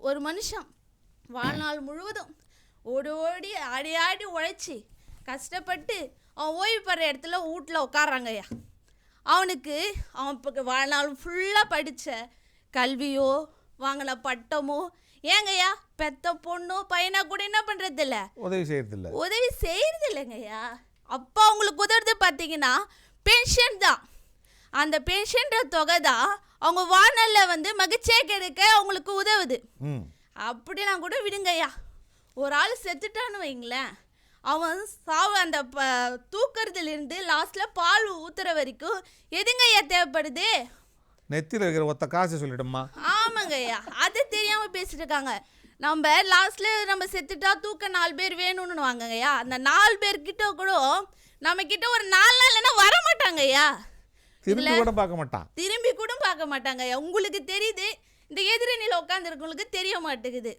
ஒரு மனுஷன் வாழ்நாள் முழுவதும் ஓடி ஓடி ஆடி ஆடி உழைச்சி கஷ்டப்பட்டு அவன் ஓய்வு பெற இடத்துல வீட்டில் உட்காராங்கய்யா. அவனுக்கு அவன் இப்போ வாழ்நாள் ஃபுல்லாக படித்த கல்வியோ வாங்கின பட்டமோ ஏங்கய்யா பெத்த பொண்ணோ பையனா கூட என்ன பண்ணுறதில்ல, உதவி செய்கிறது இல்லைங்கய்யா. அப்போ அவங்களுக்கு உதவுறது பார்த்தீங்கன்னா பென்ஷன் தான். அந்த பென்ஷன்ற தொகை தான் அவங்க வாழ்நாளில் மகிழ்ச்சியாக கிடைக்க அவங்களுக்கு உதவுது. அப்படிலாம் கூட விடுங்கய்யா. ஒரு ஆள் செத்துட்டான்னு வைங்களேன், அவன் அந்த தூக்கிறதுலேருந்து லாஸ்ட்டில் பால் ஊற்றுற வரைக்கும் எதுங்கய்யா தேவைப்படுது? நெத்தியில் இருக்கிற ஒத்த காசு சொல்லிடுமா? ஆமாங்கய்யா, அது தெரியாமல் பேசிட்டு இருக்காங்க. நம்ம லாஸ்ட்டில் நம்ம செத்துட்டா தூக்க 4 பேர் வேணும்னு வாங்கங்கய்யா. அந்த 4 பேர்கிட்ட கூட நம்ம கிட்ட ஒரு 4 நாள் இல்லைன்னா வர மாட்டாங்கய்யா. திரும்பி கூட பார்க்க மாட்டாங்கய்யா. உங்களுக்கு தெரியுது, இந்த எதிரணியில் உட்காந்துருக்கவங்களுக்கு தெரிய மாட்டேங்குது.